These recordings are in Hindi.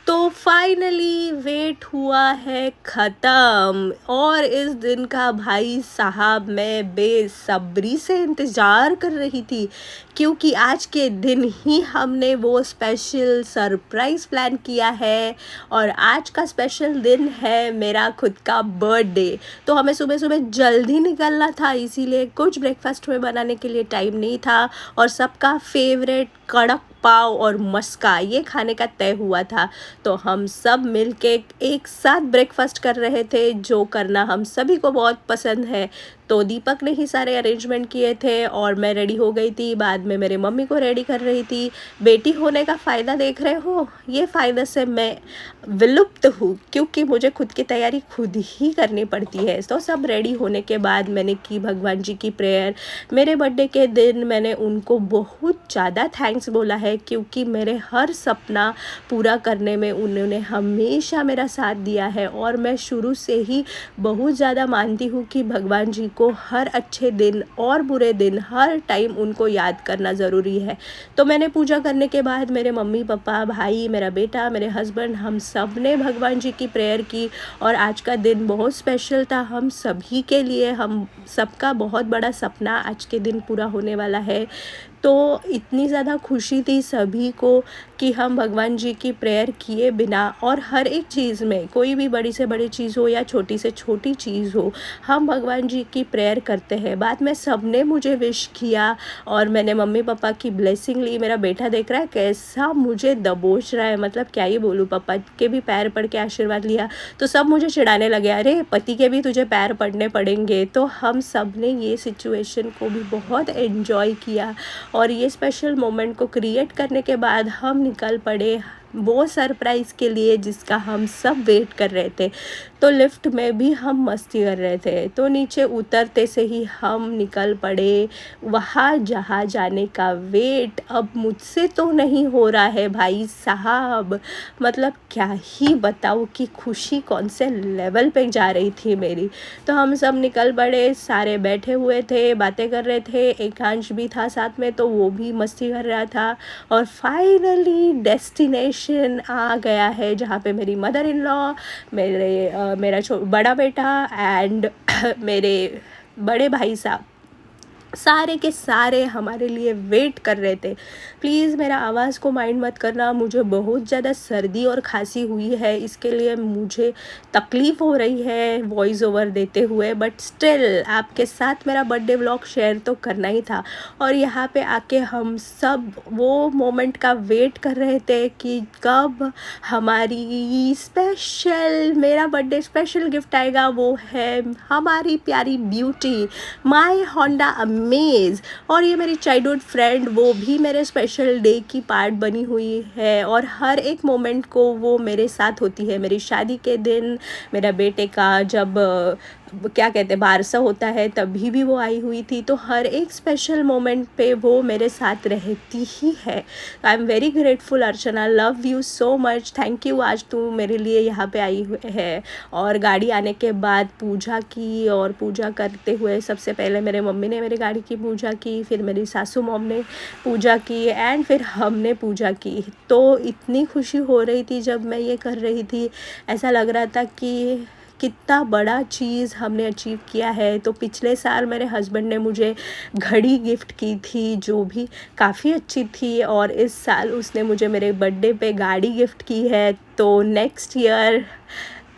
तो फाइनली वेट हुआ है ख़त्म और इस दिन का भाई साहब मैं बेसब्री से इंतज़ार कर रही थी, क्योंकि आज के दिन ही हमने वो स्पेशल सरप्राइज़ प्लान किया है। और आज का स्पेशल दिन है मेरा खुद का बर्थडे। तो हमें सुबह सुबह जल्दी निकलना था, इसीलिए कुछ ब्रेकफास्ट में बनाने के लिए टाइम नहीं था और सबका फेवरेट कड़क पाव और मस्का ये खाने का तय हुआ था। तो हम सब मिलके एक साथ ब्रेकफास्ट कर रहे थे, जो करना हम सभी को बहुत पसंद है। तो दीपक ने ही सारे अरेंजमेंट किए थे और मैं रेडी हो गई थी। बाद में मेरे मम्मी को रेडी कर रही थी। बेटी होने का फ़ायदा देख रहे हो, ये फ़ायदा से मैं विलुप्त हूँ, क्योंकि मुझे खुद की तैयारी खुद ही करनी पड़ती है। तो सब रेडी होने के बाद मैंने की भगवान जी की प्रेयर। मेरे बर्थडे के दिन मैंने उनको बहुत ज़्यादा थैंक्स बोला है, क्योंकि मेरे हर सपना पूरा करने में उन्होंने हमेशा मेरा साथ दिया है। और मैं शुरू से ही बहुत ज़्यादा मानती हूँ कि भगवान जी को हर अच्छे दिन और बुरे दिन हर टाइम उनको याद करना ज़रूरी है। तो मैंने पूजा करने के बाद मेरे मम्मी पापा, भाई, मेरा बेटा, मेरे हस्बैंड, हम सब ने भगवान जी की प्रेयर की। और आज का दिन बहुत स्पेशल था हम सभी के लिए। हम सबका बहुत बड़ा सपना आज के दिन पूरा होने वाला है। तो इतनी ज़्यादा खुशी थी सभी को कि हम भगवान जी की प्रेयर किए बिना, और हर एक चीज़ में, कोई भी बड़ी से बड़ी चीज़ हो या छोटी से छोटी चीज़ हो, हम भगवान जी की प्रेयर करते हैं। बाद में सब ने मुझे विश किया और मैंने मम्मी पापा की ब्लेसिंग ली। मेरा बेटा देख रहा है कैसा मुझे दबोच रहा है, मतलब क्या ही बोलूँ। पापा के भी पैर पड़ के आशीर्वाद लिया तो सब मुझे चिढ़ाने लगे, अरे पति के भी तुझे पैर पड़ने पड़ेंगे। तो हम सब ने ये सिचुएशन को भी बहुत एंजॉय किया और ये स्पेशल मोमेंट को क्रिएट करने के बाद हम निकल पड़े वो सरप्राइज़ के लिए जिसका हम सब वेट कर रहे थे। तो लिफ्ट में भी हम मस्ती कर रहे थे, तो नीचे उतरते से ही हम निकल पड़े वहाँ जहाँ जाने का वेट अब मुझसे तो नहीं हो रहा है भाई साहब। मतलब क्या ही बताऊँ कि खुशी कौन से लेवल पे जा रही थी मेरी। तो हम सब निकल पड़े, सारे बैठे हुए थे, बातें कर रहे थे। एकांश भी था साथ में, तो वो भी मस्ती कर रहा था। और फाइनली डेस्टिनेशन आ गया है, जहाँ पे मेरी मदर इन लॉ, मेरा बड़ा बेटा एंड मेरे बड़े भाई साहब सारे के सारे हमारे लिए वेट कर रहे थे। प्लीज़ मेरा आवाज़ को माइंड मत करना, मुझे बहुत ज़्यादा सर्दी और खांसी हुई है, इसके लिए मुझे तकलीफ़ हो रही है वॉइस ओवर देते हुए। बट स्टिल आपके साथ मेरा बर्थडे व्लॉग शेयर तो करना ही था। और यहाँ पे आके हम सब वो मोमेंट का वेट कर रहे थे कि कब हमारी स्पेशल मेरा बर्थडे स्पेशल गिफ्ट आएगा। वो है हमारी प्यारी ब्यूटी माई होंडा अमेज। और ये मेरी चाइल्डहुड फ्रेंड, वो भी मेरे स्पेशल डे की पार्ट बनी हुई है और हर एक मोमेंट को वो मेरे साथ होती है। मेरी शादी के दिन, मेरा बेटे का जब क्या कहते हैं बारसा होता है, तभी भी वो आई हुई थई। तो हर एक स्पेशल मोमेंट पे वो मेरे साथ रहती ही है। I am very grateful Archana, love you so much, thank you. आज तू मेरे लिए यहाँ पे आई हुई है। और गाड़ी आने के बाद पूजा की, और पूजा करते हुए सबसे पहले मेरे मम्मी ने मेरी गाड़ी की पूजा की, फिर मेरी सासू मॉम ने पूजा की एंड फिर हमने पूजा की। तो इतनी खुशी हो रही थी जब मैं ये कर रही थी, ऐसा लग रहा था कि कितना बड़ा चीज़ हमने अचीव किया है। तो पिछले साल मेरे हस्बैंड ने मुझे घड़ी गिफ्ट की थी, जो भी काफ़ी अच्छी थी, और इस साल उसने मुझे मेरे बर्थडे पे गाड़ी गिफ्ट की है। तो नेक्स्ट ईयर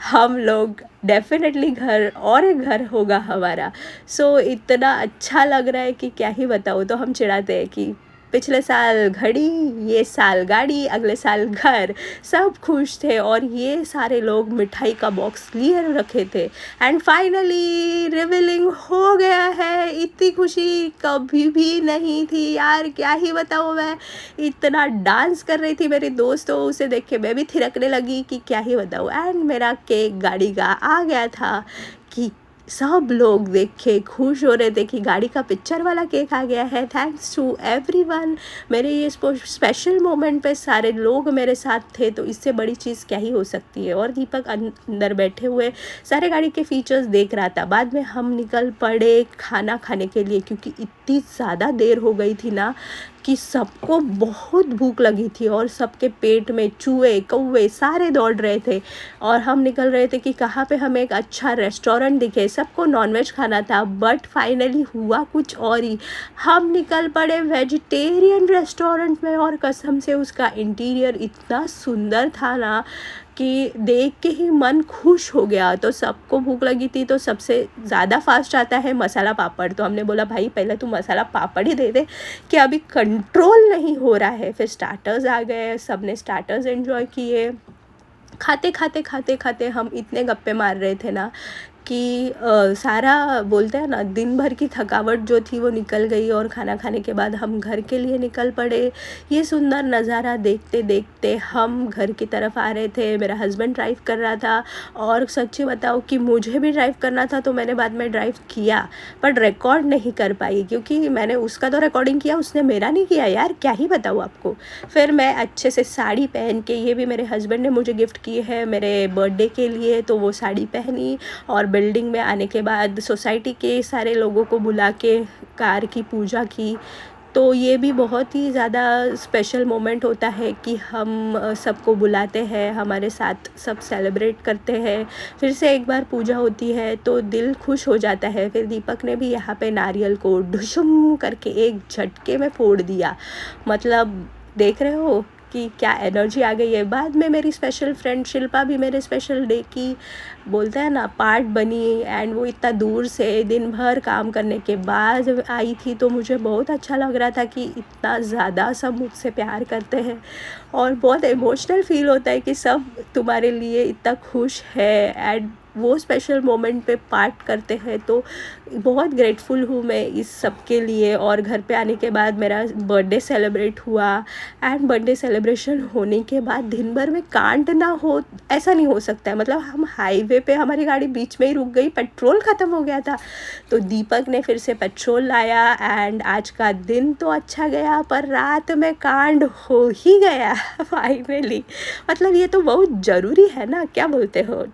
हम लोग डेफिनेटली एक घर होगा हमारा। सो इतना अच्छा लग रहा है कि क्या ही बताऊँ। तो हम चिढ़ाते हैं कि पिछले साल घड़ी, ये साल गाड़ी, अगले साल घर। सब खुश थे और ये सारे लोग मिठाई का बॉक्स लिए रखे थे। एंड फाइनली रिवीलिंग हो गया है। इतनी खुशी कभी भी नहीं थी यार, क्या ही बताऊँ। मैं इतना डांस कर रही थी, मेरे दोस्तों उसे देख के मैं भी थिरकने लगी कि क्या ही बताऊँ। एंड मेरा केक गाड़ी का आ गया था कि सब लोग देख के खुश हो रहे थे कि गाड़ी का पिक्चर वाला केक आ गया है। Thanks to everyone. मेरे ये स्पेशल मोमेंट पे सारे लोग मेरे साथ थे, तो इससे बड़ी चीज़ क्या ही हो सकती है। और दीपक अंदर बैठे हुए सारे गाड़ी के फीचर्स देख रहा था। बाद में हम निकल पड़े खाना खाने के लिए, क्योंकि इतनी ज़्यादा देर हो गई थी ना कि सबको बहुत भूख लगी थी और सबके पेट में चूहे कौवे सारे दौड़ रहे थे और हम निकल रहे थे कि कहाँ पे हमें एक अच्छा रेस्टोरेंट दिखे। सबको नॉनवेज खाना था बट फाइनली हुआ कुछ और ही। हम निकल पड़े वेजिटेरियन रेस्टोरेंट में और कसम से उसका इंटीरियर इतना सुंदर था ना कि देख के ही मन खुश हो गया। तो सबको भूख लगी थी तो सबसे ज़्यादा फास्ट आता है मसाला पापड़। तो हमने बोला भाई पहले तू मसाला पापड़ ही दे दे कि अभी कंट्रोल नहीं हो रहा है। फिर स्टार्टर्स आ गए, सब ने स्टार्टर्स एंजॉय किए। खाते खाते खाते खाते हम इतने गप्पे मार रहे थे ना कि सारा बोलते हैं ना दिन भर की थकावट जो थी वो निकल गई और खाना खाने के बाद हम घर के लिए निकल पड़े। ये सुंदर नज़ारा देखते देखते हम घर की तरफ आ रहे थे। मेरा हस्बैंड ड्राइव कर रहा था और सच्ची बताओ कि मुझे भी ड्राइव करना था तो मैंने बाद में ड्राइव किया बट रिकॉर्ड नहीं कर पाई क्योंकि मैंने उसका तो रिकॉर्डिंग किया, उसने मेरा नहीं किया यार, क्या ही बताऊँ आपको। फिर मैं अच्छे से साड़ी पहन के, ये भी मेरे हस्बैंड ने मुझे गिफ्ट की है मेरे बर्थडे के लिए, तो वो साड़ी पहनी और बिल्डिंग में आने के बाद सोसाइटी के सारे लोगों को बुला के कार की पूजा की। तो ये भी बहुत ही ज़्यादा स्पेशल मोमेंट होता है कि हम सबको बुलाते हैं, हमारे साथ सब सेलिब्रेट करते हैं। फिर से एक बार पूजा होती है तो दिल खुश हो जाता है। फिर दीपक ने भी यहाँ पे नारियल को ढुशुम करके एक झटके में फोड़ दिया। मतलब देख रहे हो कि क्या एनर्जी आ गई है। बाद में मेरी स्पेशल फ्रेंड शिल्पा भी मेरे स्पेशल डे की बोलते हैं ना पार्ट बनी एंड वो इतना दूर से दिन भर काम करने के बाद आई थी तो मुझे बहुत अच्छा लग रहा था कि इतना ज़्यादा सब मुझसे प्यार करते हैं और बहुत इमोशनल फील होता है कि सब तुम्हारे लिए इतना खुश है एंड वो स्पेशल मोमेंट पे पार्ट करते हैं। तो बहुत ग्रेटफुल हूँ मैं इस सब के लिए। और घर पे आने के बाद मेरा बर्थडे सेलिब्रेट हुआ एंड बर्थडे सेलिब्रेशन होने के बाद दिन भर में कांड ना हो ऐसा नहीं हो सकता है। मतलब हम हाईवे पे हमारी गाड़ी बीच में ही रुक गई, पेट्रोल ख़त्म हो गया था तो दीपक ने फिर से पेट्रोल लाया एंड आज का दिन तो अच्छा गया पर रात में कांड हो ही गया फाइनली। मतलब ये तो बहुत ज़रूरी है ना, क्या बोलते हो।